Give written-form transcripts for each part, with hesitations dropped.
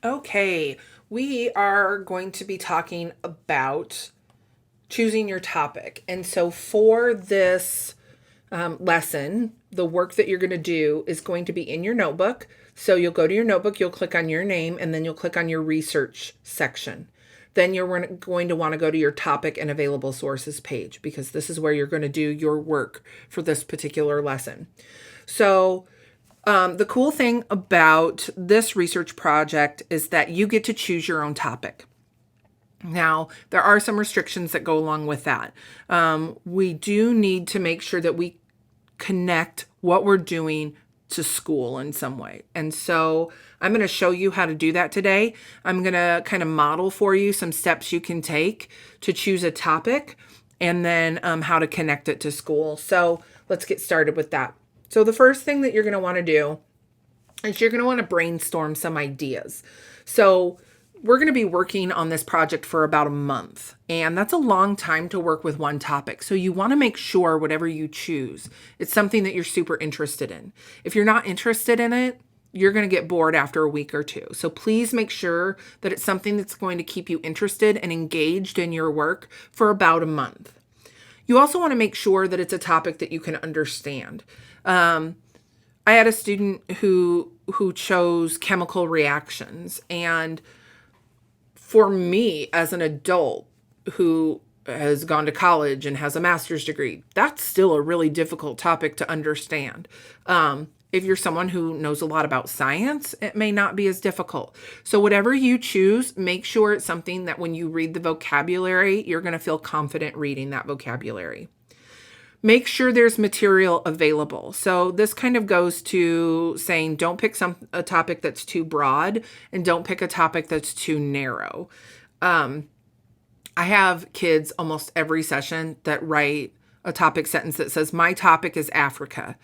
Okay, we are going to be talking about choosing your topic. And so for this lesson, the work that you're going to do is going to be in your notebook. So you'll go to your notebook, you'll click on your name, and then you'll click on your research section. Then you're going to want to go to your topic and available sources page because this is where you're going to do your work for this particular lesson. So the cool thing about this research project is that you get to choose your own topic. Now, there are some restrictions that go along with that. We do need to make sure that we connect what we're doing to school in some way. And so I'm going to show you how to do that today. I'm going to kind of model for you some steps you can take to choose a topic and then how to connect it to school. So let's get started with that. So the first thing that you're going to want to do is you're going to want to brainstorm some ideas. So we're going to be working on this project for about a month, and that's a long time to work with one topic. So you want to make sure whatever you choose, it's something that you're super interested in. If you're not interested in it, you're going to get bored after a week or two. So please make sure that it's something that's going to keep you interested and engaged in your work for about a month. You also want to make sure that it's a topic that you can understand. I had a student who chose chemical reactions, and for me as an adult who has gone to college and has a master's degree, that's still a really difficult topic to understand. If you're someone who knows a lot about science, it may not be as difficult. So whatever you choose, make sure it's something that when you read the vocabulary, you're going to feel confident reading that vocabulary. Make sure there's material available. So this kind of goes to saying don't pick a topic that's too broad and don't pick a topic that's too narrow. I have kids almost every session that write a topic sentence that says, my topic is Africa.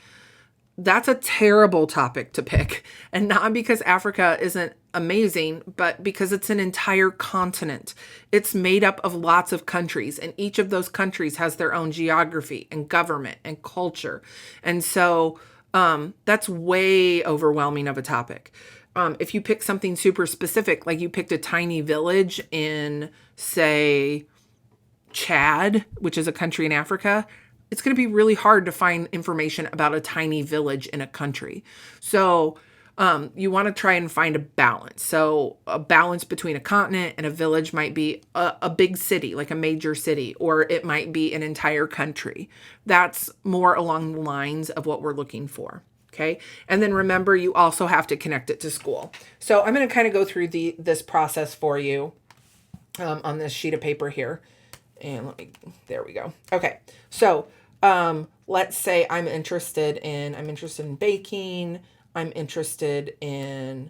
That's a terrible topic to pick. And not because Africa isn't amazing, but because it's an entire continent. It's made up of lots of countries, and each of those countries has their own geography and government and culture. And so that's way overwhelming of a topic. If you pick something super specific, like you picked a tiny village in, say, Chad, which is a country in Africa, it's going to be really hard to find information about a tiny village in a country. So you want to try and find a balance. So a balance between a continent and a village might be a big city, like a major city, or it might be an entire country. That's more along the lines of what we're looking for. Okay. And then remember, you also have to connect it to school. So I'm going to kind of go through this process for you on this sheet of paper here. And there we go. Okay. So let's say I'm interested in baking. I'm interested in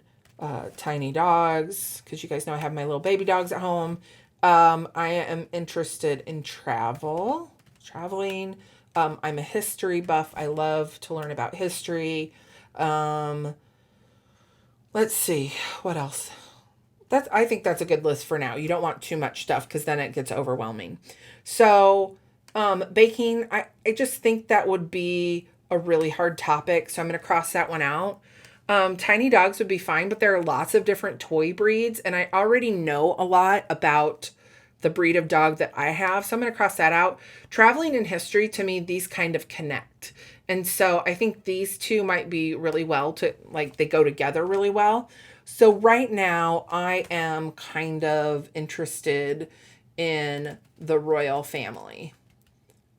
tiny dogs, because you guys know I have my little baby dogs at home. I am interested in traveling. I'm a history buff. I love to learn about history. Let's see, what else? I think that's a good list for now. You don't want too much stuff because then it gets overwhelming. So baking, I just think that would be a really hard topic. So I'm going to cross that one out. Tiny dogs would be fine, but there are lots of different toy breeds, and I already know a lot about the breed of dog that I have. So I'm going to cross that out. Traveling and history, to me, these kind of connect. And so I think these two might be really they go together really well. So right now I am kind of interested in the royal family.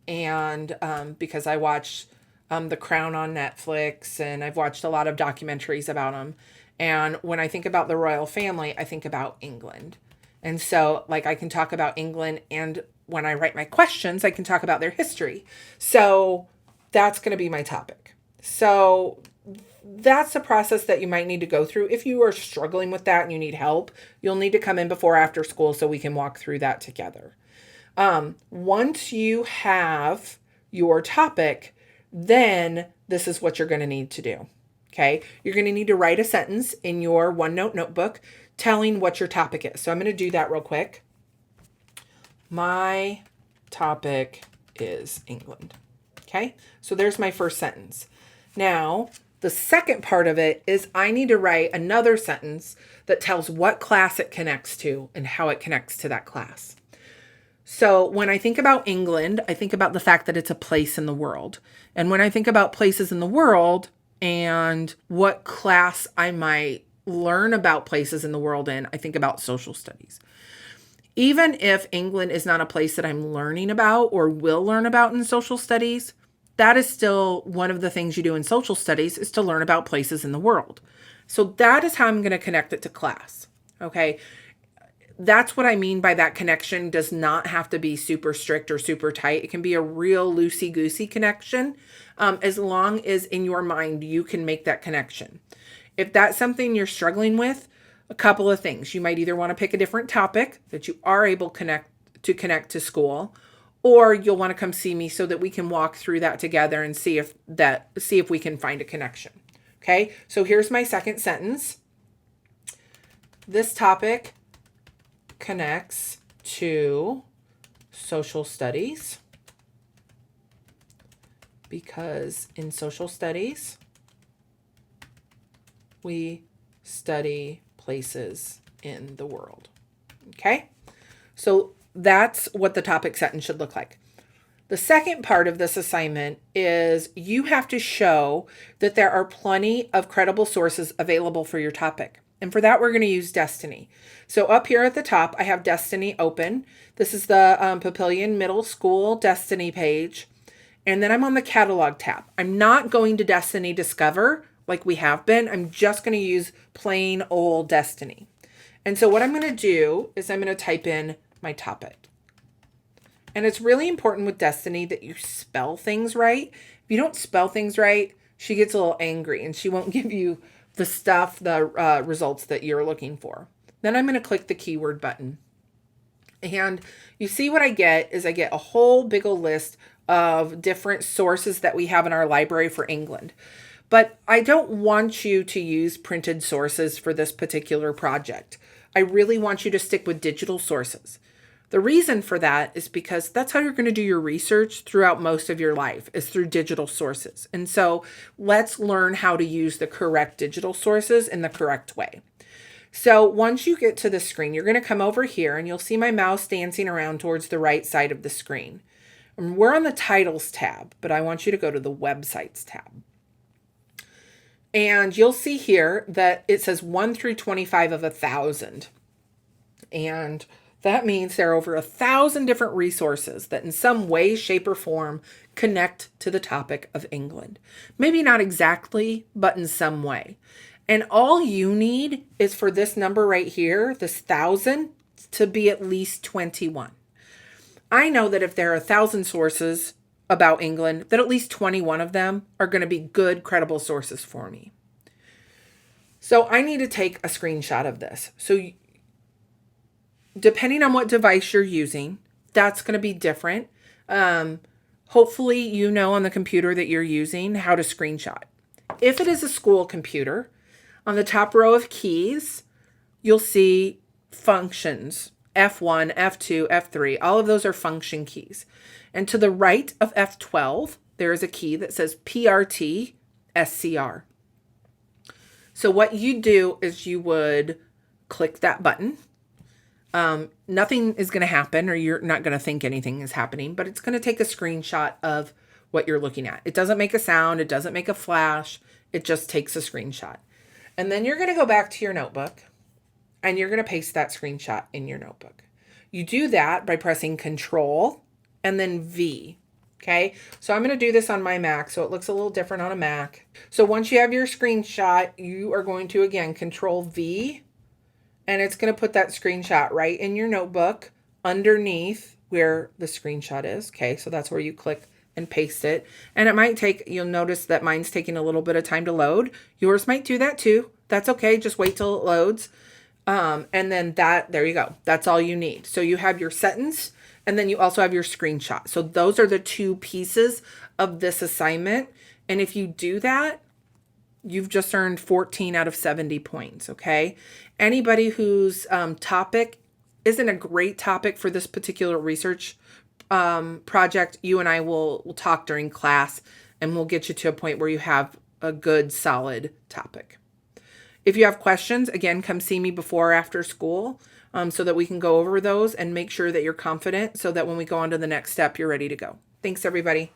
And because I watch The Crown on Netflix, and I've watched a lot of documentaries about them. And when I think about the royal family, I think about England. And so, like, I can talk about England, and when I write my questions, I can talk about their history. So that's going to be my topic. So that's a process that you might need to go through. If you are struggling with that and you need help, you'll need to come in before or after school so we can walk through that together. Once you have your topic, then this is what you're going to need to do. Okay. You're going to need to write a sentence in your OneNote notebook telling what your topic is. So I'm going to do that real quick. My topic is England. Okay. So there's my first sentence. Now The second part of it is I need to write another sentence that tells what class it connects to and how it connects to that class. So when I think about England, I think about the fact that it's a place in the world. And when I think about places in the world and what class I might learn about places in the world in, I think about social studies. Even if England is not a place that I'm learning about or will learn about in social studies, that is still one of the things you do in social studies, is to learn about places in the world. So that is how I'm going to connect it to class. Okay. That's what I mean by that connection does not have to be super strict or super tight. It can be a real loosey-goosey connection, as long as in your mind you can make that connection. If that's something you're struggling with, a couple of things. You might either want to pick a different topic that you are able connect to school, or you'll want to come see me so that we can walk through that together and see if we can find a connection. Okay? So here's my second sentence. This topic connects to social studies because in social studies we study places in the world. Okay? So that's what the topic sentence should look like. The second part of this assignment is you have to show that there are plenty of credible sources available for your topic. And for that, we're going to use Destiny. So up here at the top, I have Destiny open. This is the Papillion Middle School Destiny page. And then I'm on the catalog tab. I'm not going to Destiny Discover like we have been. I'm just going to use plain old Destiny. And so what I'm going to do is I'm going to type in my topic. And it's really important with Destiny that you spell things right. If you don't spell things right, she gets a little angry and she won't give you the results that you're looking for. Then I'm going to click the keyword button. And you see what I get is I get a whole big old list of different sources that we have in our library for England. But I don't want you to use printed sources for this particular project. I really want you to stick with digital sources. The reason for that is because that's how you're going to do your research throughout most of your life, is through digital sources. And so let's learn how to use the correct digital sources in the correct way. So once you get to the screen, you're going to come over here and you'll see my mouse dancing around towards the right side of the screen. And we're on the titles tab, but I want you to go to the websites tab. And you'll see here that it says 1 through 25 of 1,000. And that means there are over 1,000 different resources that in some way, shape, or form connect to the topic of England. Maybe not exactly, but in some way. And all you need is for this number right here, this 1,000, to be at least 21. I know that if there are 1,000 sources about England, that at least 21 of them are going to be good, credible sources for me. So I need to take a screenshot of this. So depending on what device you're using, that's going to be different. Hopefully you know on the computer that you're using how to screenshot. If it is a school computer, on the top row of keys, you'll see functions, F1, F2, F3. All of those are function keys. And to the right of F12, there is a key that says PRT SCR. So what you do is you would click that button. Nothing is going to happen, or you're not going to think anything is happening, but it's going to take a screenshot of what you're looking at. It doesn't make a sound. It doesn't make a flash. It just takes a screenshot. And then you're going to go back to your notebook and you're going to paste that screenshot in your notebook. You do that by pressing Control and then V. Okay, so I'm going to do this on my Mac, so it looks a little different on a Mac. So once you have your screenshot, you are going to, again, Control V, and it's going to put that screenshot right in your notebook underneath where the screenshot is. Okay, so that's where you click and paste it. And it might take, you'll notice that mine's taking a little bit of time to load. Yours might do that too. That's okay. Just wait till it loads. And then there you go. That's all you need. So you have your sentence and then you also have your screenshot. So those are the two pieces of this assignment. And if you do that, you've just earned 14 out of 70 points. Okay. Anybody whose topic isn't a great topic for this particular research project, you and I will talk during class and we'll get you to a point where you have a good, solid topic. If you have questions, again, come see me before or after school so that we can go over those and make sure that you're confident so that when we go on to the next step, you're ready to go. Thanks, everybody.